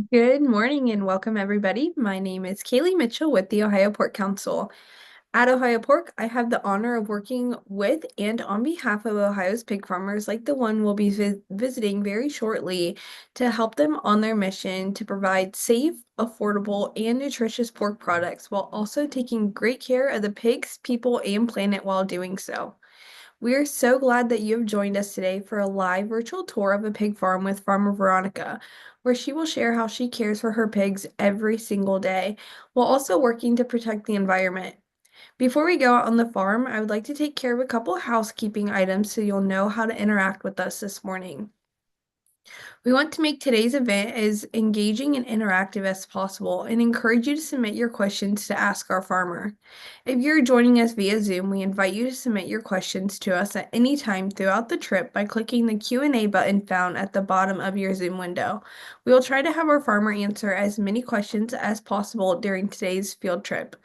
Good morning and welcome, everybody. My name is Kaylee Mitchell with the Ohio Pork Council. At Ohio Pork, I have the honor of working with and on behalf of Ohio's pig farmers, like the one we'll be visiting very shortly, to help them on their mission to provide safe, affordable, and nutritious pork products while also taking great care of the pigs, people, and planet while doing so. We are so glad that you have joined us today for a live virtual tour of a pig farm with Farmer Veronica, where she will share how she cares for her pigs every single day while also working to protect the environment. Before we go out on the farm, I would like to take care of a couple housekeeping items so you'll know how to interact with us this morning. We want to make today's event as engaging and interactive as possible and encourage you to submit your questions to ask our farmer. If you're joining us via Zoom, we invite you to submit your questions to us at any time throughout the trip by clicking the Q&A button found at the bottom of your Zoom window. We will try to have our farmer answer as many questions as possible during today's field trip.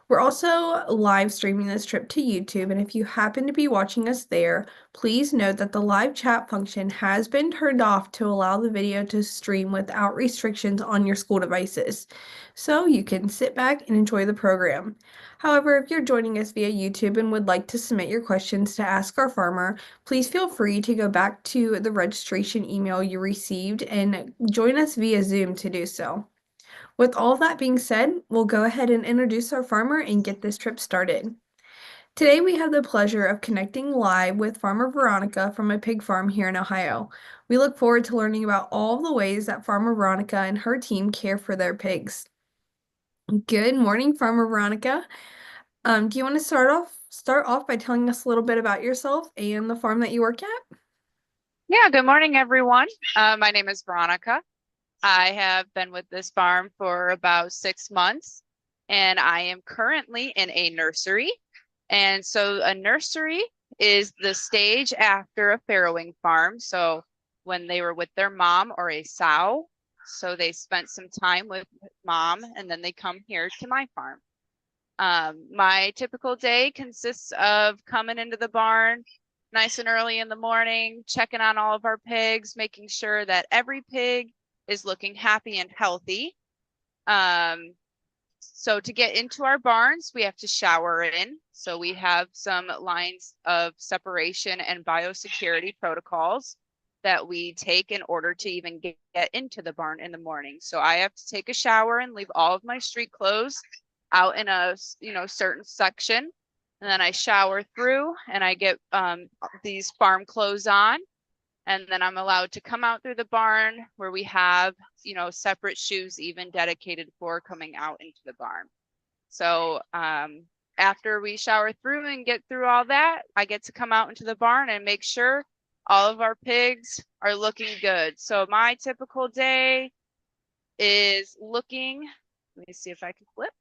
We're also live streaming this trip to YouTube, and if you happen to be watching us there, please note that the live chat function has been turned off to allow the video to stream without restrictions on your school devices, so you can sit back and enjoy the program. However, if you're joining us via YouTube and would like to submit your questions to Ask Our Farmer, please feel free to go back to the registration email you received and join us via Zoom to do so. With all that being said, we'll go ahead and introduce our farmer and get this trip started. Today, we have the pleasure of connecting live with Farmer Veronica from a pig farm here in Ohio. We look forward to learning about all the ways that Farmer Veronica and her team care for their pigs. Good morning, Farmer Veronica. Do you want to start off by telling us a little bit about yourself and the farm that you work at? Yeah, good morning, everyone. My name is Veronica. I have been with this farm for about 6 months, and I am currently in a nursery. And so a nursery is the stage after a farrowing farm. So when they were with their mom or a sow, so they spent some time with mom, and then they come here to my farm. My typical day consists of coming into the barn nice and early in the morning, checking on all of our pigs, making sure that every pig is looking happy and healthy. So to get into our barns, we have to shower in. So we have some lines of separation and biosecurity protocols that we take in order to even get into the barn in the morning. So I have to take a shower and leave all of my street clothes out in a certain section, and then I shower through and I get these farm clothes on, and then I'm allowed to come out through the barn where we have separate shoes even dedicated for coming out into the barn. So after we shower through and get through all that, I get to come out into the barn and make sure all of our pigs are looking good. So my typical day is looking, let me see if I can flip,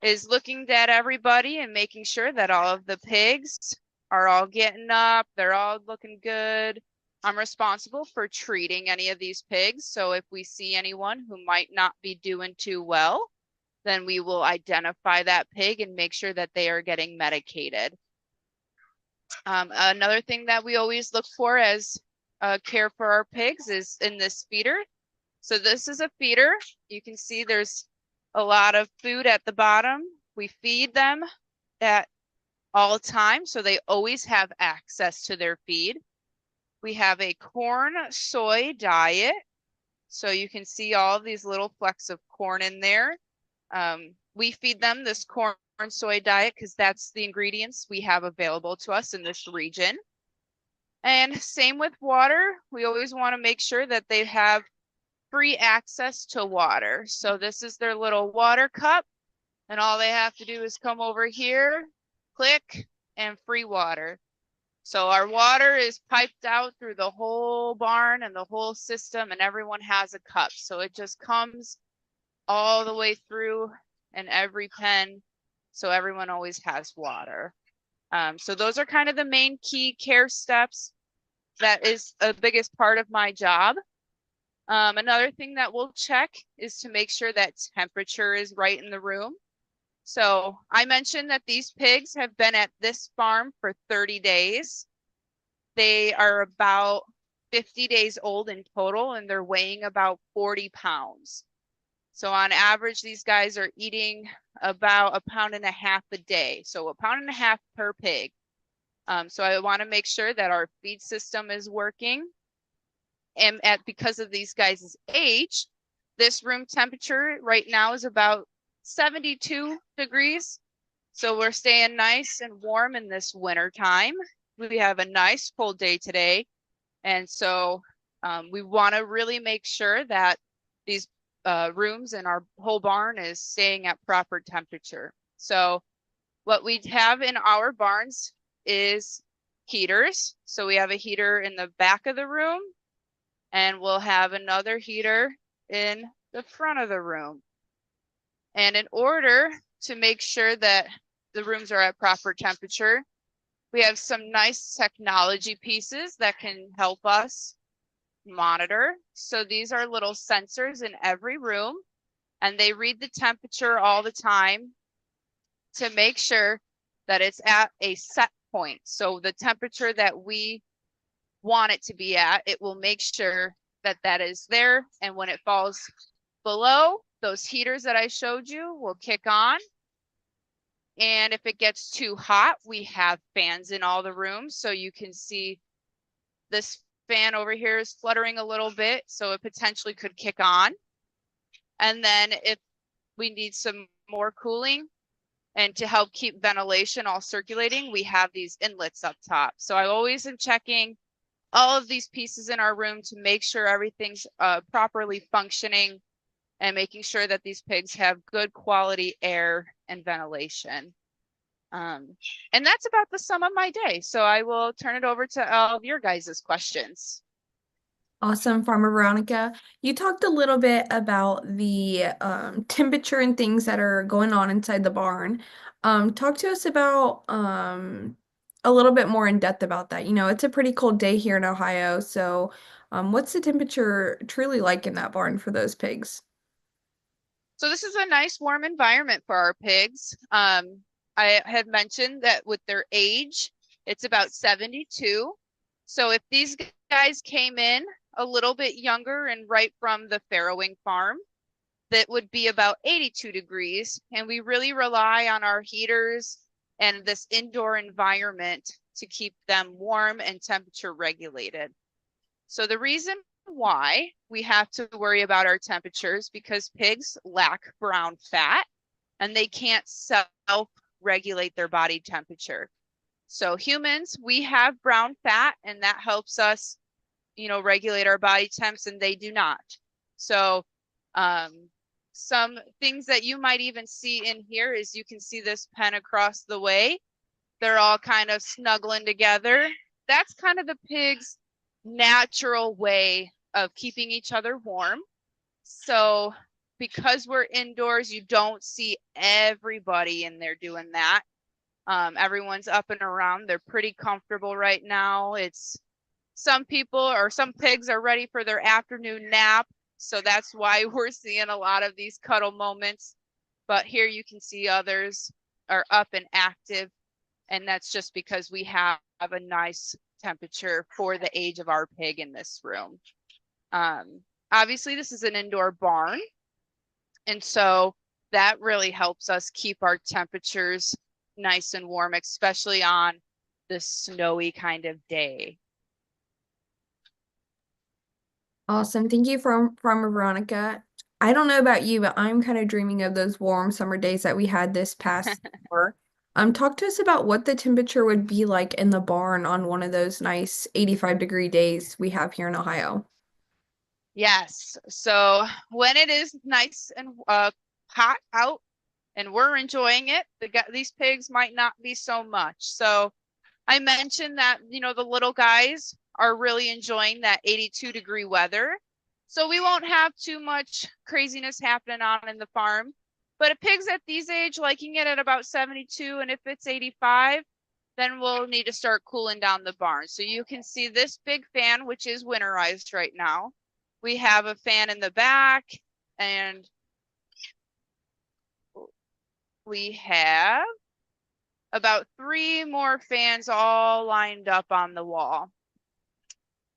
is looking at everybody and making sure that all of the pigs are all getting up, they're all looking good. I'm responsible for treating any of these pigs. So if we see anyone who might not be doing too well, then we will identify that pig and make sure that they are getting medicated. Another thing that we always look for as care for our pigs is in this feeder. So this is a feeder. You can see there's a lot of food at the bottom. We feed them at all times, so they always have access to their feed. We have a corn soy diet. So you can see all these little flecks of corn in there. We feed them this corn soy diet because that's the ingredients we have available to us in this region. And same with water. We always want to make sure that they have free access to water. So this is their little water cup, and all they have to do is come over here, click, and free water. So our water is piped out through the whole barn and the whole system, and everyone has a cup. So it just comes all the way through in every pen. So everyone always has water. So those are kind of the main key care steps. That is the biggest part of my job. Another thing that we'll check is to make sure that temperature is right in the room. So I mentioned that these pigs have been at this farm for 30 days. They are about 50 days old in total, and they're weighing about 40 pounds. So on average, these guys are eating about 1.5 pounds a day. So 1.5 pounds per pig. So I want to make sure that our feed system is working. And because of these guys' age, this room temperature right now is about 72 degrees. So we're staying nice and warm in this winter time. We have a nice cold day today. And so we want to really make sure that these rooms and our whole barn is staying at proper temperature. So what we have in our barns is heaters. So we have a heater in the back of the room, and we'll have another heater in the front of the room. And in order to make sure that the rooms are at proper temperature, we have some nice technology pieces that can help us monitor. So these are little sensors in every room, and they read the temperature all the time to make sure that it's at a set point. So the temperature that we want it to be at, it will make sure that that is there. And when it falls below, those heaters that I showed you will kick on. And if it gets too hot, we have fans in all the rooms. So you can see this fan over here is fluttering a little bit, so it potentially could kick on. And then if we need some more cooling and to help keep ventilation all circulating, we have these inlets up top. So I always am checking all of these pieces in our room to make sure everything's properly functioning and making sure that these pigs have good quality air and ventilation. And that's about the sum of my day. So I will turn it over to all of your guys' questions. Awesome, Farmer Veronica. You talked a little bit about the temperature and things that are going on inside the barn. Talk to us about a little bit more in depth about that. You know, it's a pretty cold day here in Ohio, so what's the temperature truly like in that barn for those pigs? So this is a nice warm environment for our pigs. I had mentioned that with their age, it's about 72. So if these guys came in a little bit younger and right from the farrowing farm, that would be about 82 degrees. And we really rely on our heaters and this indoor environment to keep them warm and temperature regulated. So the reason why we have to worry about our temperatures because pigs lack brown fat and they can't self-regulate their body temperature. So humans, we have brown fat and that helps us, you know, regulate our body temps, and they do not. So some things that you might even see in here is you can see this pen across the way. They're all kind of snuggling together. That's kind of the pig's natural way of keeping each other warm. So because we're indoors, you don't see everybody in there doing that. Everyone's up and around. They're pretty comfortable right now. It's some people or some pigs are ready for their afternoon nap. So that's why we're seeing a lot of these cuddle moments. But here you can see others are up and active. And that's just because we have a nice temperature for the age of our pig in this room. Obviously, this is an indoor barn. And so that really helps us keep our temperatures nice and warm, especially on the snowy kind of day. Awesome. Thank you, Farmer Veronica. I don't know about you, but I'm kind of dreaming of those warm summer days that we had this past summer. Talk to us about what the temperature would be like in the barn on one of those nice 85-degree days we have here in Ohio. Yes. So when it is nice and hot out and we're enjoying it, these pigs might not be so much. So I mentioned that, you know, the little guys are really enjoying that 82-degree weather. So we won't have too much craziness happening on in the farm. But a pig's at these age liking it at about 72, and if it's 85, then we'll need to start cooling down the barn. So you can see this big fan, which is winterized right now. We have a fan in the back, and we have about 3 more fans all lined up on the wall.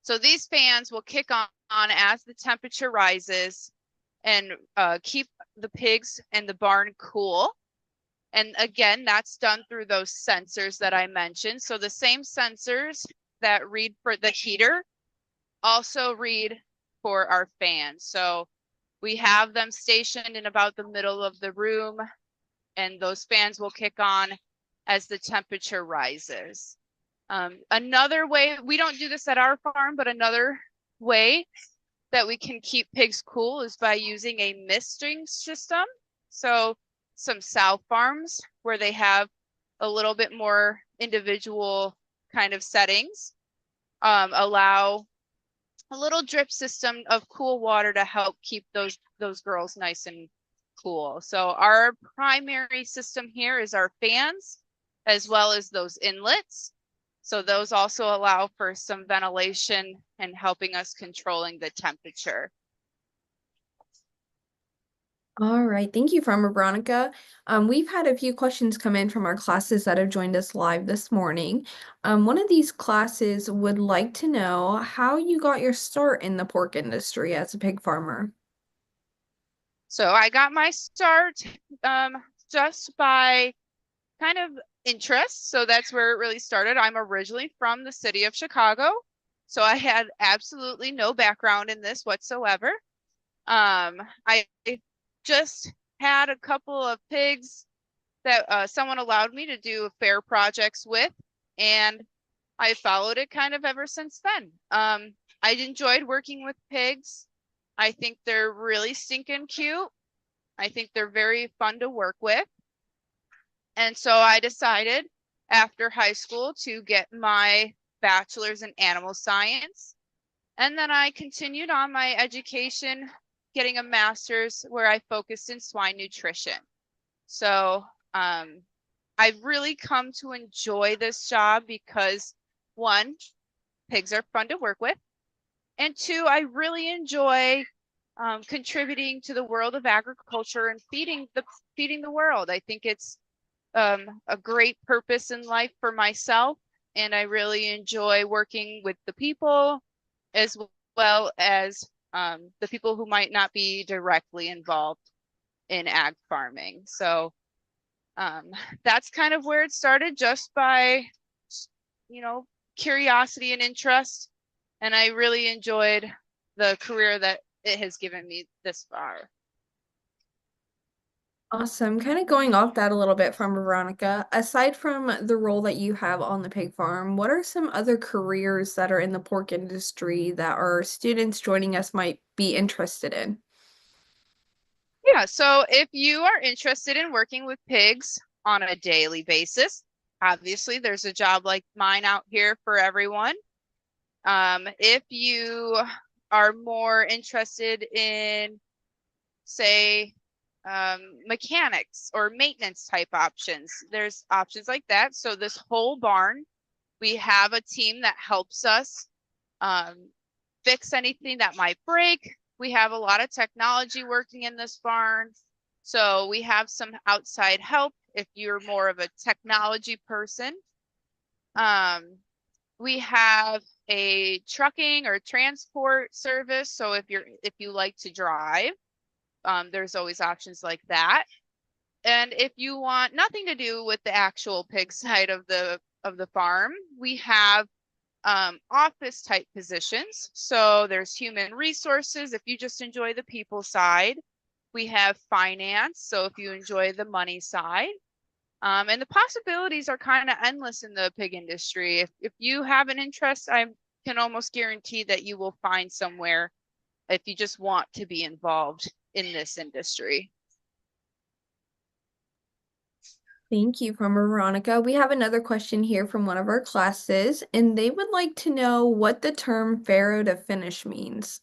So these fans will kick on as the temperature rises and keep the pigs and the barn cool. And again, that's done through those sensors that I mentioned. So the same sensors that read for the heater also read for our fans. So we have them stationed in about the middle of the room, and those fans will kick on as the temperature rises. Another way, we don't do this at our farm, but another way that we can keep pigs cool is by using a misting system. So some sow farms where they have a little bit more individual kind of settings allow a little drip system of cool water to help keep those girls nice and cool. So our primary system here is our fans as well as those inlets. So those also allow for some ventilation and helping us controlling the temperature. All right, thank you, Farmer Veronica. We've had a few questions come in from our classes that have joined us live this morning. One of these classes would like to know how you got your start in the pork industry as a pig farmer. So I got my start just by kind of interest. So that's where it really started. I'm originally from the city of Chicago, so I had absolutely no background in this whatsoever. I just had a couple of pigs that someone allowed me to do fair projects with, and I followed it kind of ever since then. I enjoyed working with pigs. I think they're really stinking cute. I think they're very fun to work with. And so I decided after high school to get my bachelor's in animal science. And then I continued on my education, getting a master's where I focused in swine nutrition. So I've really come to enjoy this job because one, pigs are fun to work with. And two, I really enjoy contributing to the world of agriculture and feeding the world. I think it's a great purpose in life for myself, and I really enjoy working with the people as well as the people who might not be directly involved in ag farming. So that's kind of where it started, just by, curiosity and interest. And I really enjoyed the career that it has given me this far. Awesome. Kind of going off that a little bit from Veronica, aside from the role that you have on the pig farm, what are some other careers that are in the pork industry that our students joining us might be interested in? Yeah, so if you are interested in working with pigs on a daily basis, obviously there's a job like mine out here for everyone. If you are more interested in, say, mechanics or maintenance type options, there's options like that. So this whole barn, we have a team that helps us fix anything that might break. We have a lot of technology working in this barn. So we have some outside help if you're more of a technology person. We have a trucking or transport service. So if you like to drive, there's always options like that. And if you want nothing to do with the actual pig side of the farm, we have office type positions. So there's human resources if you just enjoy the people side. We have finance, so if you enjoy the money side. And the possibilities are kind of endless in the pig industry. If you have an interest, I can almost guarantee that you will find somewhere if you just want to be involved in this industry. Thank you, Farmer Veronica. We have another question here from one of our classes, and they would like to know what the term farrow to finish means.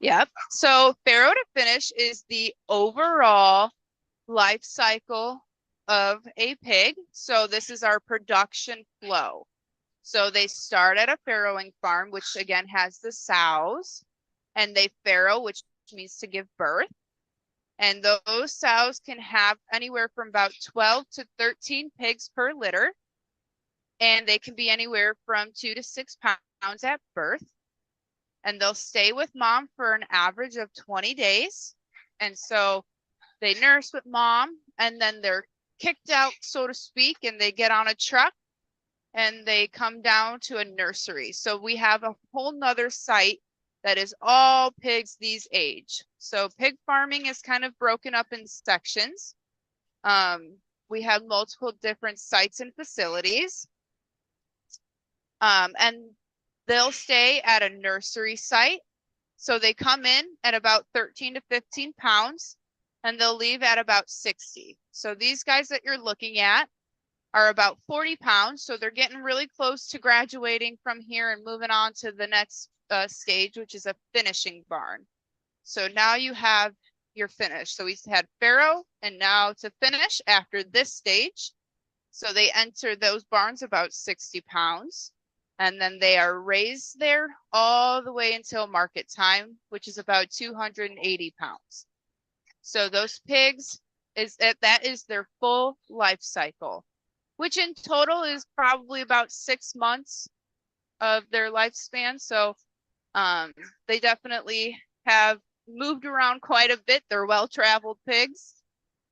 Yep. So farrow to finish is the overall life cycle of a pig. So this is our production flow. So they start at a farrowing farm, which again has the sows, and they farrow, which means to give birth. And those sows can have anywhere from about 12 to 13 pigs per litter. And they can be anywhere from 2 to 6 pounds at birth. and they'll stay with mom for an average of 20 days. And so they nurse with mom, and then they're kicked out, so to speak, and they get on a truck and they come down to a nursery. So we have a whole nother site that is all pigs these age. So pig farming is kind of broken up in sections. We have multiple different sites and facilities. And they'll stay at a nursery site. So they come in at about 13 to 15 pounds and they'll leave at about 60. So these guys that you're looking at are about 40 pounds. So they're getting really close to graduating from here and moving on to the next stage, which is a finishing barn. So now you have your finish. So we had farrow, and now to finish after this stage. So they enter those barns about 60 pounds. And then they are raised there all the way until market time, which is about 280 pounds. So those pigs that is their full life cycle, which in total is probably about 6 months of their lifespan. So they definitely have moved around quite a bit. They're well-traveled pigs.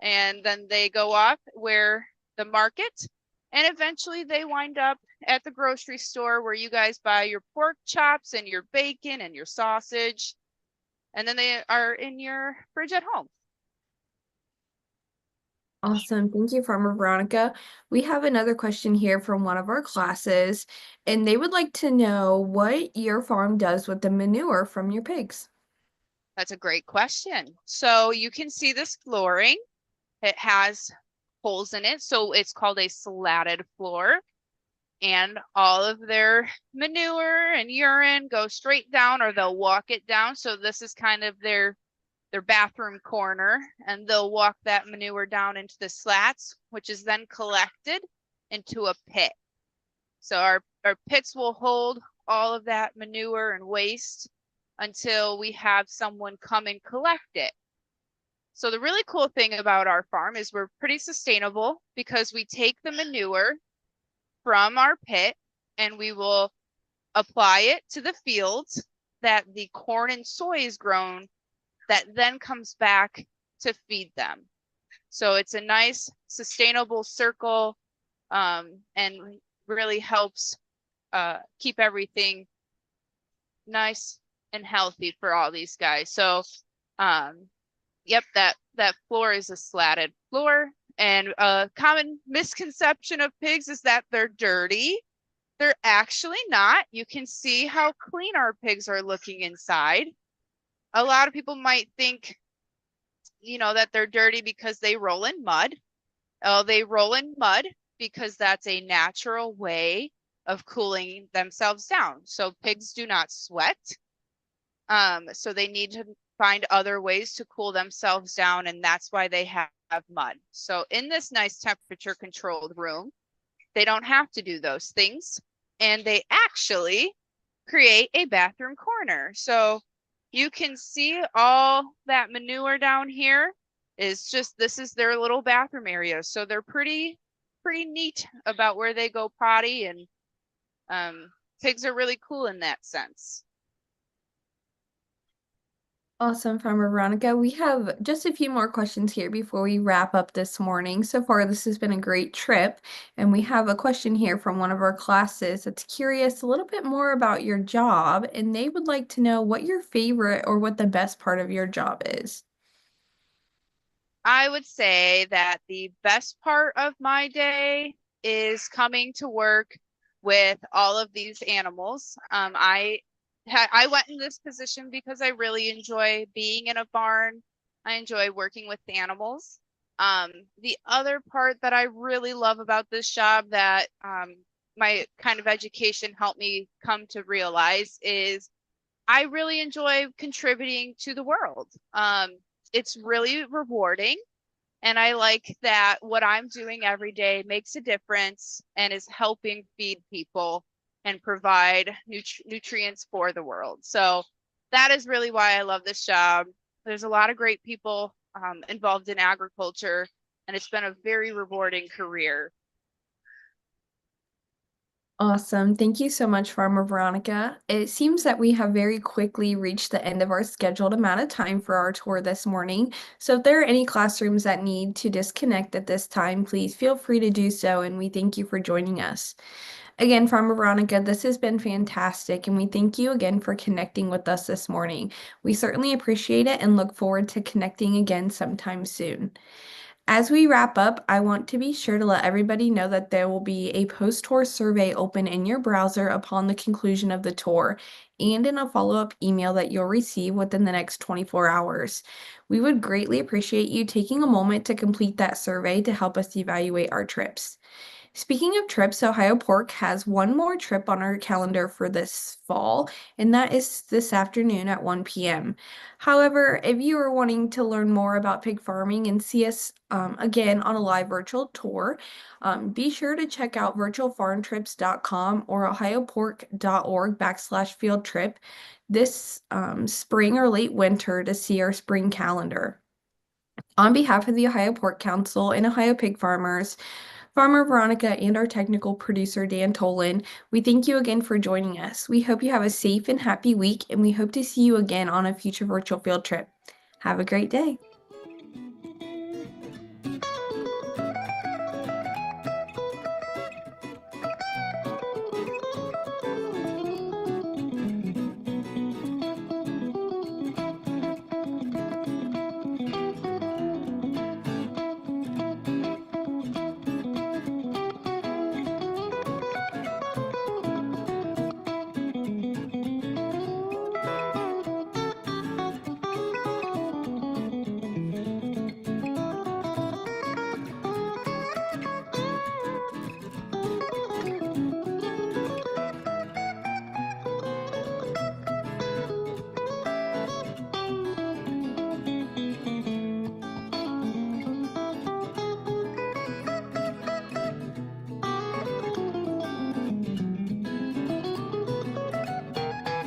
And then they go off where the market, and eventually they wind up at the grocery store where you guys buy your pork chops and your bacon and your sausage. And then they are in your fridge at home. Awesome. Thank you, Farmer Veronica. We have another question here from one of our classes, and they would like to know what your farm does with the manure from your pigs. That's a great question. So you can see this flooring. It has holes in it, so it's called a slatted floor. And all of their manure and urine go straight down, or they'll walk it down. So this is kind of their bathroom corner, and they'll walk that manure down into the slats, which is then collected into a pit. So our pits will hold all of that manure and waste until we have someone come and collect it. So the really cool thing about our farm is we're pretty sustainable because we take the manure from our pit and we will apply it to the fields that the corn and soy is grown, that then comes back to feed them. So it's a nice sustainable circle, and really helps keep everything nice and healthy for all these guys. So yep, that floor is a slatted floor. And a common misconception of pigs is that they're dirty. They're actually not. You can see how clean our pigs are looking inside. A lot of people might think, that they're dirty because they roll in mud. Oh, they roll in mud because that's a natural way of cooling themselves down. So pigs do not sweat. So they need to find other ways to cool themselves down, and that's why they have mud. So in this nice temperature controlled room, they don't have to do those things, and they actually create a bathroom corner. So you can see all that manure down here is just, this is their little bathroom area. So they're pretty neat about where they go potty, and pigs are really cool in that sense. Awesome, Farmer Veronica. We have just a few more questions here before we wrap up this morning. So far, this has been a great trip, and we have a question here from one of our classes that's curious a little bit more about your job, and they would like to know what your favorite or what the best part of your job is. I would say that the best part of my day is coming to work with all of these animals. I went in this position because I really enjoy being in a barn. I enjoy working with the animals. The other part that I really love about this job that my kind of education helped me come to realize is I really enjoy contributing to the world. It's really rewarding. And I like that what I'm doing every day makes a difference and is helping feed people and provide nutrients for the world. So that is really why I love this job. There's a lot of great people involved in agriculture, and it's been a very rewarding career. Awesome. Thank you so much, Farmer Veronica. It seems that we have very quickly reached the end of our scheduled amount of time for our tour this morning. So if there are any classrooms that need to disconnect at this time, please feel free to do so, and we thank you for joining us. Again, Farmer Veronica, this has been fantastic, and we thank you again for connecting with us this morning. We certainly appreciate it and look forward to connecting again sometime soon. As we wrap up, I want to be sure to let everybody know that there will be a post-tour survey open in your browser upon the conclusion of the tour and in a follow-up email that you'll receive within the next 24 hours. We would greatly appreciate you taking a moment to complete that survey to help us evaluate our trips. Speaking of trips, Ohio Pork has one more trip on our calendar for this fall, and that is this afternoon at 1 p.m. However, if you are wanting to learn more about pig farming and see us again on a live virtual tour, be sure to check out virtualfarmtrips.com or ohiopork.org/field trip this spring or late winter to see our spring calendar. On behalf of the Ohio Pork Council and Ohio Pig Farmers, Farmer Veronica, and our technical producer, Dan Tolan, we thank you again for joining us. We hope you have a safe and happy week, and we hope to see you again on a future virtual field trip. Have a great day.